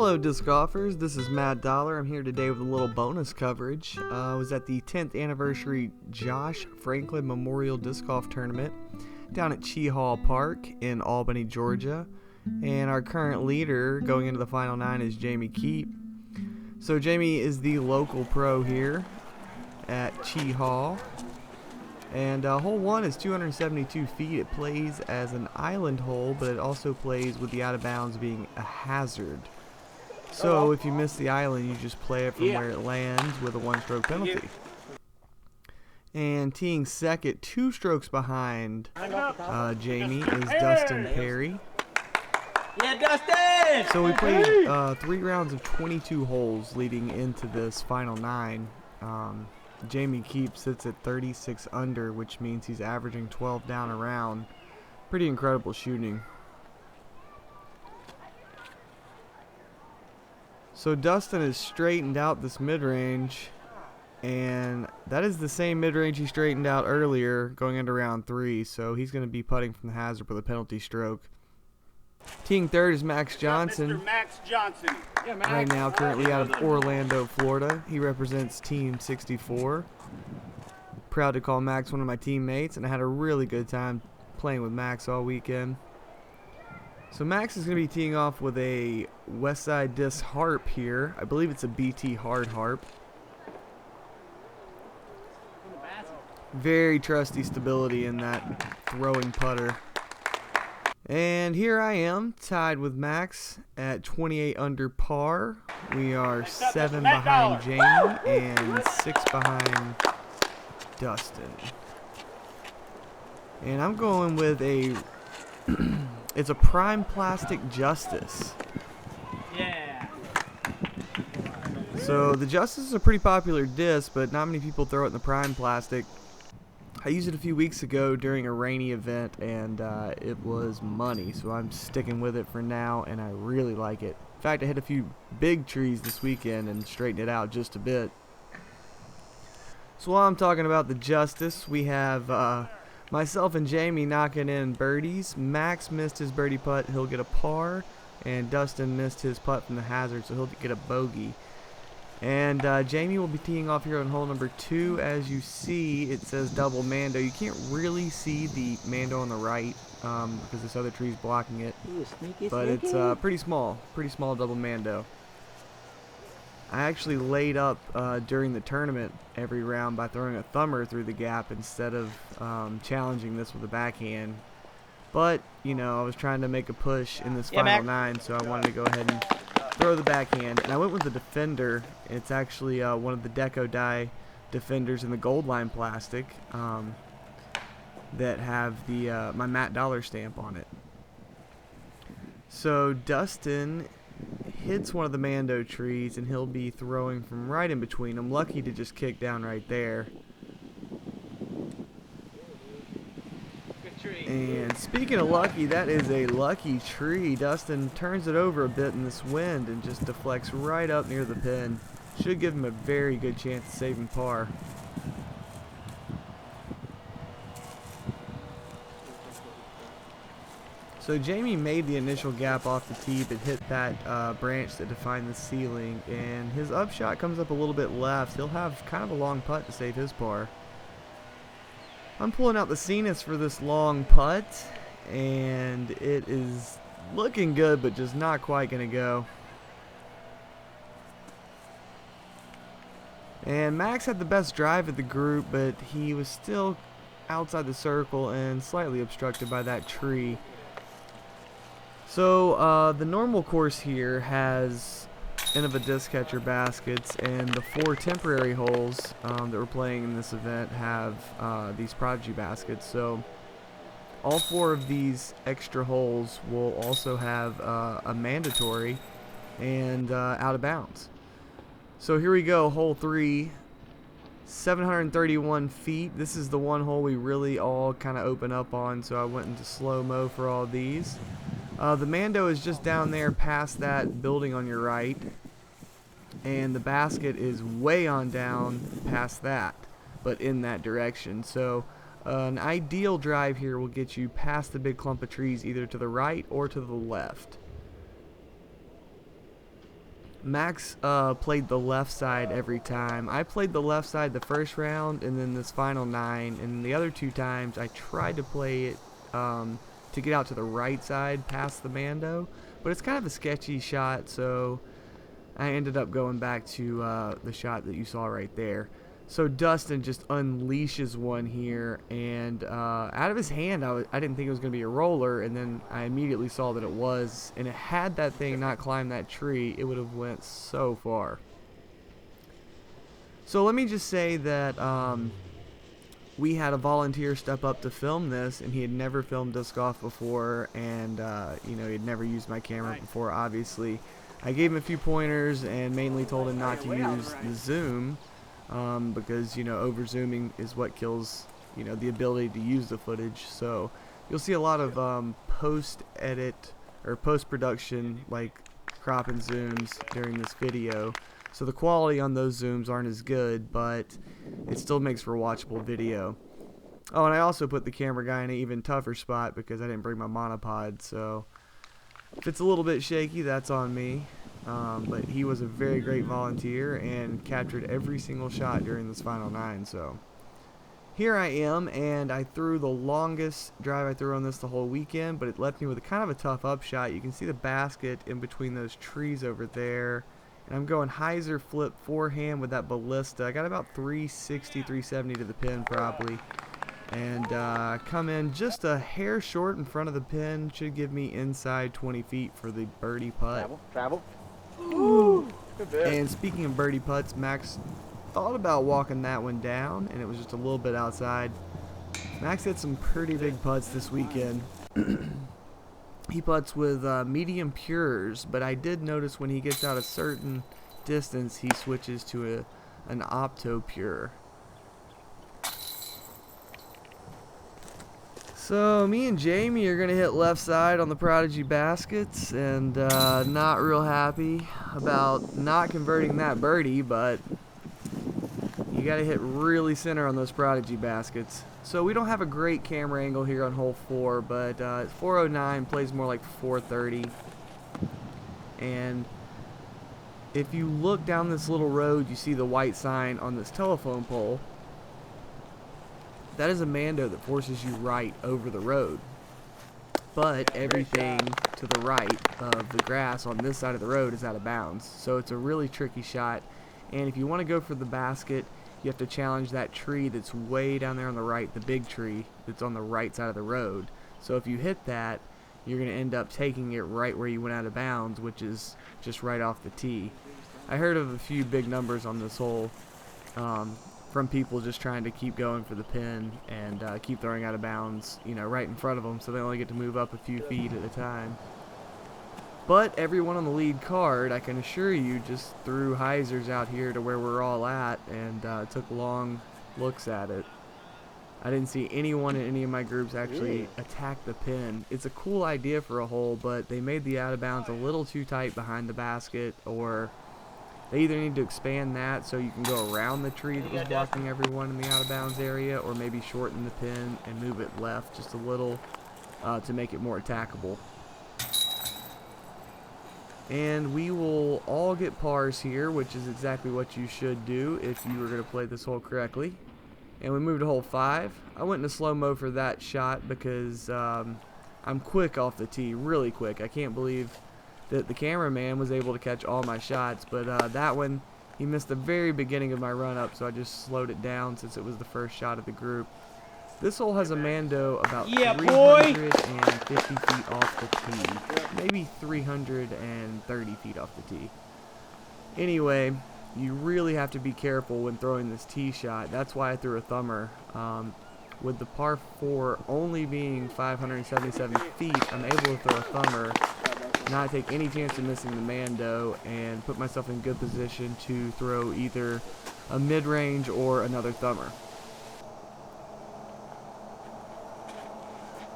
Hello disc golfers, this is Matt Dollar. I'm here today with a little bonus coverage. I was at the 10th anniversary Josh Franklin Memorial Disc Golf Tournament down at Chehaw Park in Albany, Georgia. And our current leader going into the final 9 is Jamie Kiep. So Jamie is the local pro here at Chehaw. And hole 1 is 272 feet. It plays as an island hole, but it also plays with the out of bounds being a hazard. So if you miss the island, you just play it from where it lands with a 1-stroke penalty. And teeing second, 2 strokes behind Jamie, is Dustin Perry. Yeah, Dustin! So we played 3 rounds of 22 holes leading into this final 9. Jamie Kiep sits at 36 under, which means he's averaging 12 down a round. Pretty incredible shooting. So Dustin has straightened out this mid-range, and that is the same mid-range he straightened out earlier going into round 3, so he's going to be putting from the hazard with a penalty stroke. Teeing third is Max Johnson. Mr. Max Johnson. Yeah, Max. Right now currently out of Orlando, Florida. He represents Team 64. Proud to call Max one of my teammates, and I had a really good time playing with Max all weekend. So Max is going to be teeing off with a Westside Disc Harp here. I believe it's a BT Hard Harp. Very trusty stability in that throwing putter. And here I am, tied with Max at 28 under par. We are 7 behind Jamie and 6 behind Dustin. And I'm going with a it's a Prime Plastic Justice. Yeah. So the Justice is a pretty popular disc, but not many people throw it in the Prime Plastic. I used it a few weeks ago during a rainy event, and it was money, so I'm sticking with it for now, and I really like it. In fact, I hit a few big trees this weekend and straightened it out just a bit. So while I'm talking about the Justice, we have myself and Jamie knocking in birdies. Max missed his birdie putt, he'll get a par, and Dustin missed his putt from the hazard, so he'll get a bogey. And Jamie will be teeing off here on hole number 2. As you see, it says double Mando. You can't really see the Mando on the right because this other tree is blocking it. But it's pretty small double Mando. I actually laid up during the tournament every round by throwing a thumber through the gap instead of challenging this with a backhand. But, you know, I was trying to make a push in this final 9, so I wanted to go ahead and throw the backhand, and I went with the Defender. It's actually one of the Deco Die Defenders in the Gold Line plastic that have the my Matt Dollar stamp on it. So Dustin hits one of the Mando trees, and he'll be throwing from right in between. I'm lucky to just kick down right there. And speaking of lucky, that is a lucky tree. Dustin turns it over a bit in this wind and just deflects right up near the pin. Should give him a very good chance of saving par. So Jamie made the initial gap off the tee, but hit that branch that defined the ceiling, and his upshot comes up a little bit left. He'll have kind of a long putt to save his par. I'm pulling out the Cenas for this long putt, and it is looking good, but just not quite going to go. And Max had the best drive of the group, but he was still outside the circle and slightly obstructed by that tree. So the normal course here has Innova disc catcher baskets, and the 4 temporary holes that we're playing in this event have these Prodigy baskets. So all 4 of these extra holes will also have a mandatory and out of bounds. So here we go, hole 3, 731 feet. This is the one hole we really all kind of open up on, so I went into slow-mo for all these. The Mando is just down there past that building on your right, and the basket is way on down past that, but in that direction. So an ideal drive here will get you past the big clump of trees, either to the right or to the left. Max played the left side every time. I played the left side the first round, and then this final 9, and the other 2 times I tried to play it to get out to the right side past the Mando, but it's kind of a sketchy shot, so I ended up going back to the shot that you saw right there. So Dustin just unleashes one here, and out of his hand, I didn't think it was going to be a roller, and then I immediately saw that it was, and had that thing not climbed that tree, it would have went so far. So let me just say that we had a volunteer step up to film this, and he had never filmed disc golf before, and you know, he had never used my camera before, obviously. I gave him a few pointers and mainly told him not to use the zoom, because, you know, over zooming is what kills, you know, the ability to use the footage. So you'll see a lot of post edit or post production, like crop and zooms during this video. So the quality on those zooms aren't as good, but it still makes for a watchable video. Oh, and I also put the camera guy in an even tougher spot because I didn't bring my monopod, so if it's a little bit shaky, that's on me. But he was a very great volunteer and captured every single shot during this final 9. So here I am, and I threw the longest drive I threw on this the whole weekend, but it left me with a kind of a tough upshot. You can see the basket in between those trees over there, and I'm going hyzer flip forehand with that ballista. I got about 360, 370 to the pin probably, and come in just a hair short in front of the pin. Should give me inside 20 feet for the birdie putt. Travel. Ooh. And speaking of birdie putts, Max thought about walking that one down, and it was just a little bit outside. Max hit some pretty big putts this weekend. He putts with medium pures, but I did notice when he gets out a certain distance, he switches to an opto pure. So me and Jamie are going to hit left side on the Prodigy baskets, and not real happy about not converting that birdie, but you got to hit really center on those Prodigy baskets. So we don't have a great camera angle here on hole 4, but 409 plays more like 430. And if you look down this little road, you see the white sign on this telephone pole. That is a Mando that forces you right over the road. But everything to the right of the grass on this side of the road is out of bounds. So it's a really tricky shot. And if you want to go for the basket, you have to challenge that tree that's way down there on the right, the big tree that's on the right side of the road. So if you hit that, you're going to end up taking it right where you went out of bounds, which is just right off the tee. I heard of a few big numbers on this hole from people just trying to keep going for the pin and keep throwing out of bounds, you know, right in front of them, so they only get to move up a few feet at a time. But everyone on the lead card, I can assure you, just threw hyzers out here to where we're all at and took long looks at it. I didn't see anyone in any of my groups actually attack the pin. It's a cool idea for a hole, but they made the out of bounds a little too tight behind the basket, or they either need to expand that so you can go around the tree that was blocking everyone in the out of bounds area, or maybe shorten the pin and move it left just a little to make it more attackable. And we will all get pars here, which is exactly what you should do if you were going to play this hole correctly. And we moved to hole 5. I went into slow-mo for that shot because I'm quick off the tee, really quick. I can't believe that the cameraman was able to catch all my shots, but that one, he missed the very beginning of my run-up, so I just slowed it down since it was the first shot of the group. This hole has a Mando about 350 feet off the tee, maybe 330 feet off the tee. Anyway, you really have to be careful when throwing this tee shot. That's why I threw a thumber. With the par 4 only being 577 feet, I'm able to throw a thumber, not take any chance of missing the Mando, and put myself in good position to throw either a mid-range or another thumber.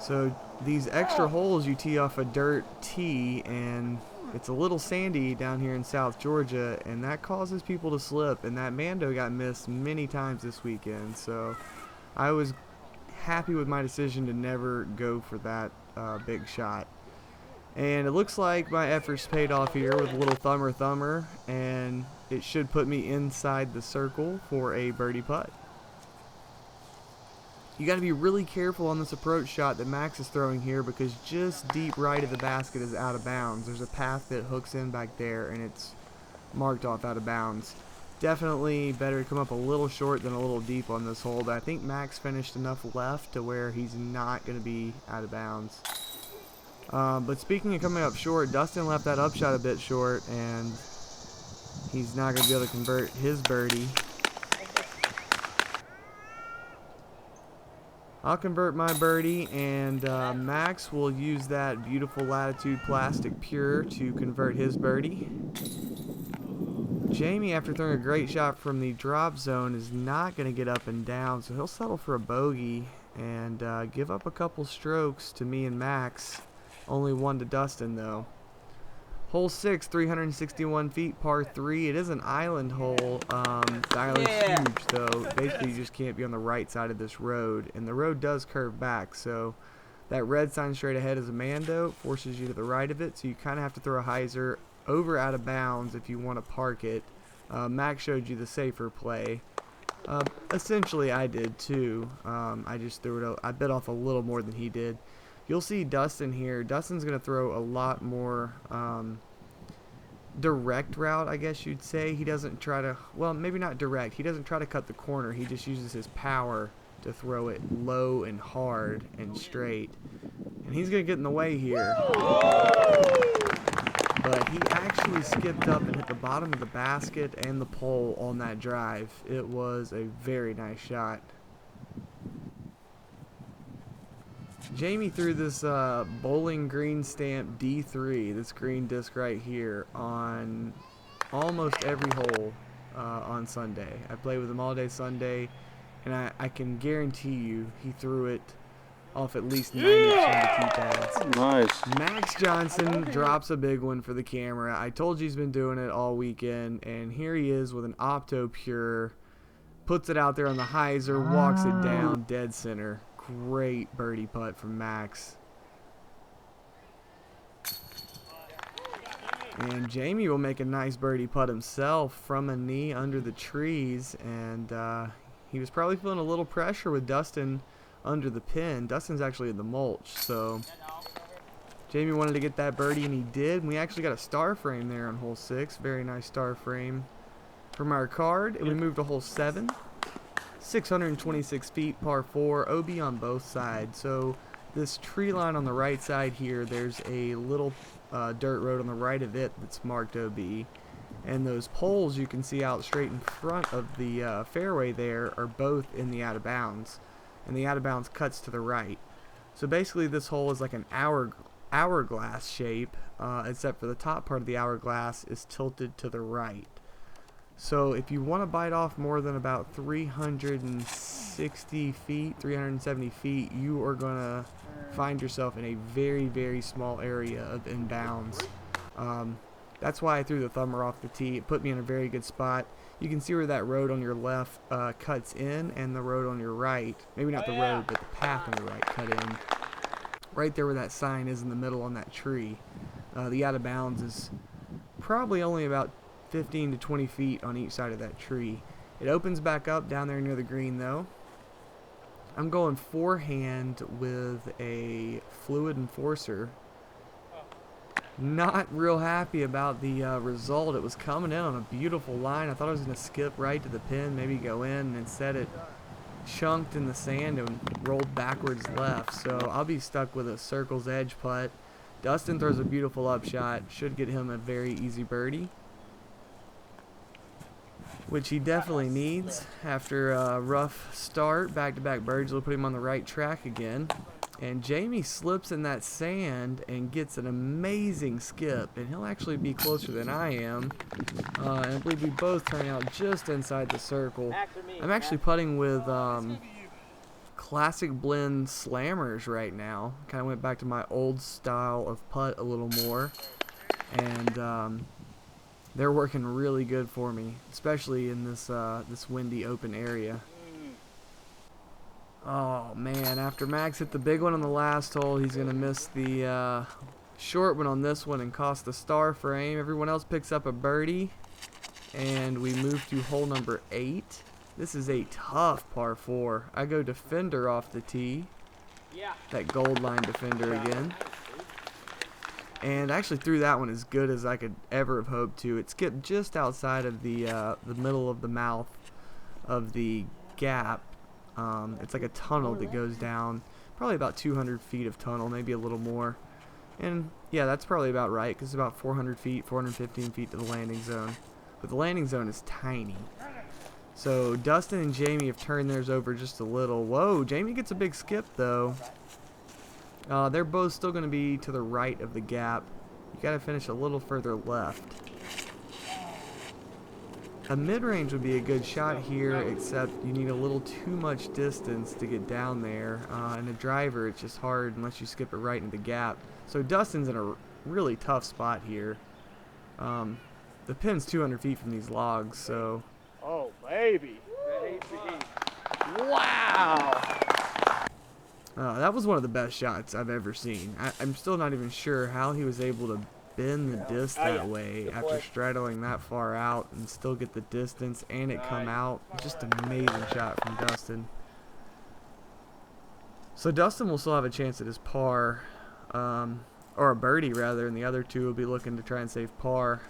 So these extra holes, you tee off a dirt tee, and it's a little sandy down here in South Georgia, and that causes people to slip, and that Mando got missed many times this weekend. So I was happy with my decision to never go for that big shot. And it looks like my efforts paid off here with a little thummer, and it should put me inside the circle for a birdie putt. You got to be really careful on this approach shot that Max is throwing here, because just deep right of the basket is out of bounds. There's a path that hooks in back there, and it's marked off out of bounds. Definitely better to come up a little short than a little deep on this hole, but I think Max finished enough left to where he's not going to be out of bounds. But speaking of coming up short, Dustin left that upshot a bit short, and he's not going to be able to convert his birdie. I'll convert my birdie, and Max will use that beautiful Latitude Plastic Pure to convert his birdie. Jamie, after throwing a great shot from the drop zone, is not going to get up and down, so he'll settle for a bogey and give up a couple strokes to me and Max. Only one to Dustin, though. Hole 6, 361 feet, par 3. It is an island hole. The island's huge, though. Basically, you just can't be on the right side of this road, and the road does curve back, so that red sign straight ahead is a Mando. It forces you to the right of it, so you kind of have to throw a hyzer over out of bounds if you want to park it. Max showed you the safer play. Essentially, I did too. I just threw it. I bit off a little more than he did. You'll see Dustin here. Dustin's going to throw a lot more direct route, I guess you'd say. He doesn't try to, well, maybe not direct. He doesn't try to cut the corner. He just uses his power to throw it low and hard and straight. And he's going to get in the way here. But he actually skipped up and hit the bottom of the basket and the pole on that drive. It was a very nice shot. Jamie threw this bowling green stamp D3, this green disc right here, on almost every hole on Sunday. I played with him all day Sunday, and I can guarantee you he threw it off at least 90% of the tee pads. Nice. Max Johnson drops a big one for the camera. I told you he's been doing it all weekend, and here he is with an Opto Pure. Puts it out there on the hyzer, walks it down dead center. Great birdie putt from Max. And Jamie will make a nice birdie putt himself from a knee under the trees, and he was probably feeling a little pressure with Dustin under the pin. Dustin's actually in the mulch, so Jamie wanted to get that birdie, and he did. And we actually got a star frame there on hole 6. Very nice star frame from our card. And we moved to hole 7. 626 feet, par 4, OB on both sides. So this tree line on the right side here, there's a little dirt road on the right of it that's marked OB. And those poles you can see out straight in front of the fairway there are both in the out of bounds. And the out of bounds cuts to the right. So basically this hole is like an hourglass shape, except for the top part of the hourglass is tilted to the right. So if you want to bite off more than about 360 feet, 370 feet, you are going to find yourself in a very, very small area of inbounds. That's why I threw the thumber off the tee. It put me in a very good spot. You can see where that road on your left cuts in, and the road on your right, maybe not the road, but the path on your right cut in. Right there where that sign is in the middle on that tree. The out of bounds is probably only about 15 to 20 feet on each side of that tree. It opens back up down there near the green though. I'm going forehand with a fluid enforcer. Not real happy about the result. It was coming in on a beautiful line. I thought I was going to skip right to the pin, maybe go in, and instead it chunked in the sand and rolled backwards left. So I'll be stuck with a circle's edge putt. Dustin throws a beautiful upshot. Should get him a very easy birdie, which he definitely needs after a rough start. Back-to-back birdies will put him on the right track again. And Jamie slips in that sand and gets an amazing skip, and he'll actually be closer than I am. And I believe we both turn out just inside the circle. I'm actually putting with Classic Blend Slammers right now. Kind of went back to my old style of putt a little more, and they're working really good for me, especially in this this windy open area. Oh man, after Max hit the big one on the last hole, he's gonna miss the Short one on this one and cost the star frame. Everyone else picks up a birdie. And we move to hole number 8. This is a tough par 4. I go defender off the tee. Yeah. That gold line defender again. And I actually threw that one as good as I could ever have hoped to. It skipped just outside of the middle of the mouth of the gap. It's like a tunnel that goes down, probably about 200 feet of tunnel, maybe a little more. And yeah, that's probably about right, because it's about 400 feet, 415 feet to the landing zone. But the landing zone is tiny. So Dustin and Jamie have turned theirs over just a little. Whoa, Jamie gets a big skip though. They're both still going to be to the right of the gap. You got to finish a little further left. A mid-range would be a good shot here, except you need a little too much distance to get down there. And a driver, it's just hard unless you skip it right into the gap. So Dustin's in a really tough spot here. The pin's 200 feet from these logs, so... Oh, baby. Wow. That was one of the best shots I've ever seen. I'm still not even sure how he was able to bend the disc that way after straddling that far out and still get the distance and it come out. Just an amazing shot from Dustin. So Dustin will still have a chance at his par, or a birdie rather, and the other two will be looking to try and save par.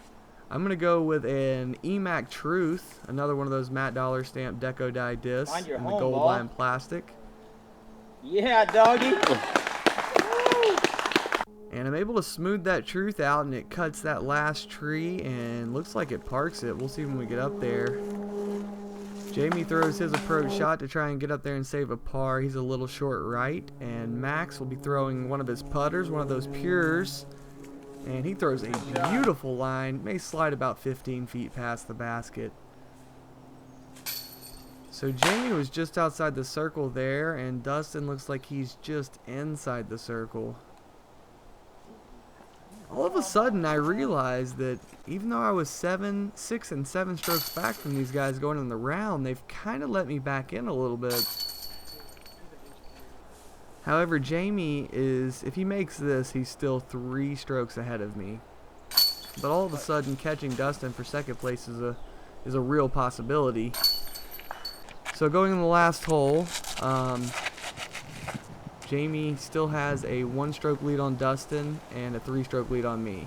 I'm going to go with an EMAC Truth, another one of those Matt Dollar stamp deco dye discs in the gold line plastic. Yeah, doggy. And I'm able to smooth that Truth out, and it cuts that last tree, and looks like it parks it. We'll see when we get up there. Jamie throws his approach shot to try and get up there and save a par. He's a little short right, and Max will be throwing one of his putters, one of those pures. And he throws a beautiful line, may slide about 15 feet past the basket. So Jamie was just outside the circle there, and Dustin looks like he's just inside the circle. All of a sudden, I realized that even though I was 6 and 7 strokes back from these guys going in the round, they've kind of let me back in a little bit. However, Jamie is, if he makes this, he's still 3 strokes ahead of me. But all of a sudden, catching Dustin for second place is a real possibility. So going in the last hole, Jamie still has a 1-stroke lead on Dustin and a 3-stroke lead on me.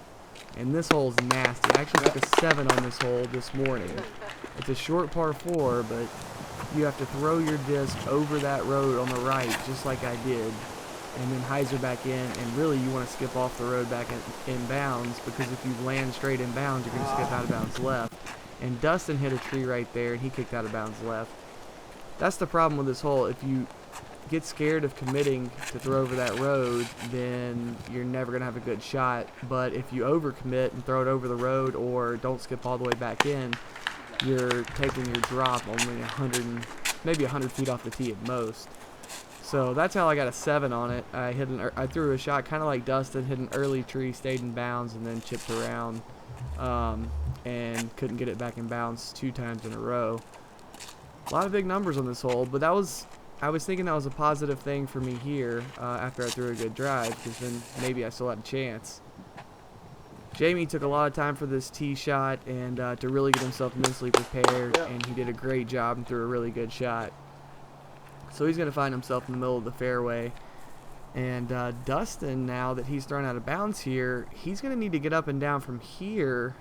And this hole's nasty. I actually took a 7 on this hole this morning. It's a short par 4, but you have to throw your disc over that road on the right, just like I did, and then hyzer back in, and really you want to skip off the road back in bounds, because if you land straight in bounds, you're going to skip out of bounds left. And Dustin hit a tree right there, and he kicked out of bounds left. That's the problem with this hole. If you get scared of committing to throw over that road, then you're never going to have a good shot. But if you overcommit and throw it over the road or don't skip all the way back in, you're taking your drop only maybe 100 feet off the tee at most. So that's how I got a 7 on it. I threw a shot kind of like Dustin, hit an early tree, stayed in bounds, and then chipped around, and couldn't get it back in bounds 2 times in a row. A lot of big numbers on this hole, but I was thinking that was a positive thing for me here after I threw a good drive, because then maybe I still had a chance. Jamie took a lot of time for this tee shot and to really get himself mentally prepared, and he did a great job and threw a really good shot. So he's going to find himself in the middle of the fairway. And Dustin, now that he's thrown out of bounds here, he's going to need to get up and down from here,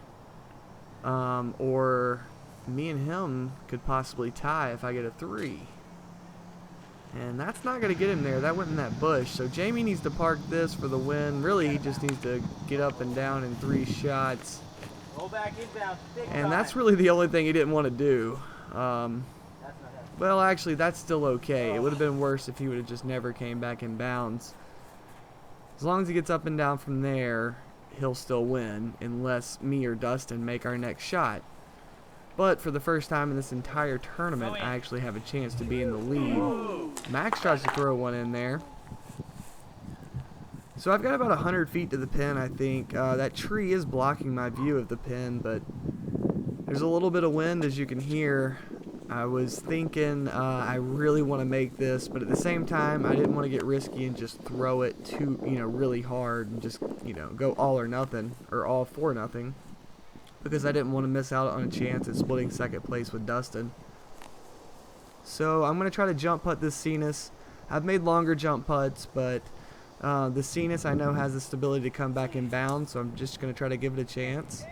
or me and him could possibly tie if I get a 3. And that's not going to get him there. That went in that bush. So Jamie needs to park this for the win. Really, he just needs to get up and down in 3 shots. Roll back inbound. And that's really the only thing he didn't want to do. Well, actually, that's still okay. It would have been worse if he would have just never came back in bounds. As long as he gets up and down from there, he'll still win, unless me or Dustin make our next shot. But for the first time in this entire tournament, I actually have a chance to be in the lead. Max tries to throw one in there. So I've got about 100 feet to the pin, I think. That tree is blocking my view of the pin, but there's a little bit of wind, as you can hear. I was thinking I really want to make this, but at the same time, I didn't want to get risky and just throw it too, really hard and just, go all or nothing or all for nothing, because I didn't want to miss out on a chance at splitting second place with Dustin. So I'm going to try to jump putt this Cenis. I've made longer jump putts, but the Cenis I know has the stability to come back in bounds, so I'm just going to try to give it a chance.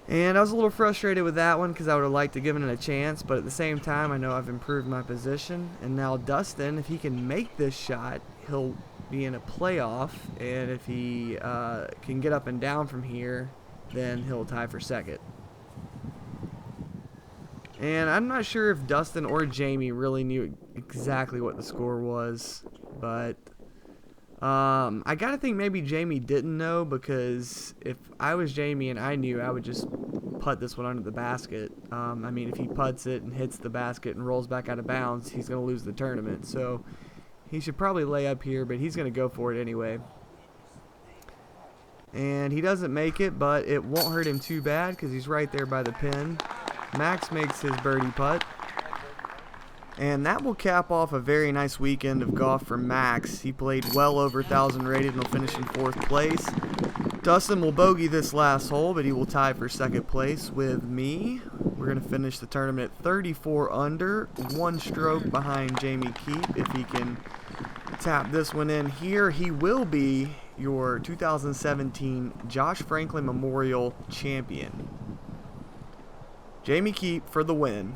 And I was a little frustrated with that one because I would have liked to give it a chance, but at the same time I know I've improved my position. And now Dustin, if he can make this shot, he'll be in a playoff, and if he can get up and down from here, then he'll tie for second. And I'm not sure if Dustin or Jamie really knew exactly what the score was, but I gotta think maybe Jamie didn't know, because if I was Jamie and I knew, I would just putt this one under the basket. I mean, if he putts it and hits the basket and rolls back out of bounds, he's gonna lose the tournament. So he should probably lay up here, but he's gonna go for it anyway. And he doesn't make it, but it won't hurt him too bad because he's right there by the pin. Max makes his birdie putt. And that will cap off a very nice weekend of golf for Max. He played well over 1,000 rated and will finish in 4th place. Dustin will bogey this last hole, but he will tie for 2nd place with me. We're going to finish the tournament at 34 under, 1 stroke behind Jamie Kiep. If he can tap this one in here, he will be your 2017 Josh Franklin Memorial Champion. Jamie Kiep for the win.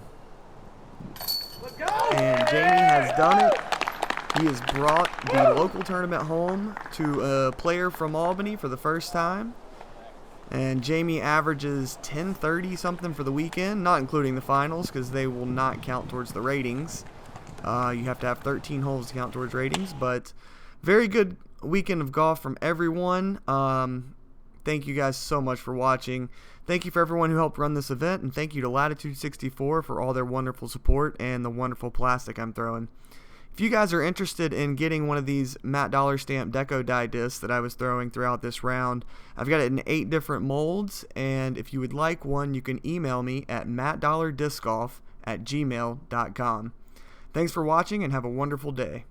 And Jamie has done it. He has brought the local tournament home to a player from Albany for the first time. And Jamie averages 1030 something for the weekend, not including the finals because they will not count towards the ratings. You have to have 13 holes to count towards ratings, but very good weekend of golf from everyone. Thank you guys so much for watching. Thank you for everyone who helped run this event, and thank you to Latitude 64 for all their wonderful support and the wonderful plastic I'm throwing. If you guys are interested in getting one of these Matt Dollar Stamp Deco Die discs that I was throwing throughout this round, I've got it in 8 different molds, and if you would like one, you can email me at mattdollardiscgolf@gmail.com. Thanks for watching, and have a wonderful day.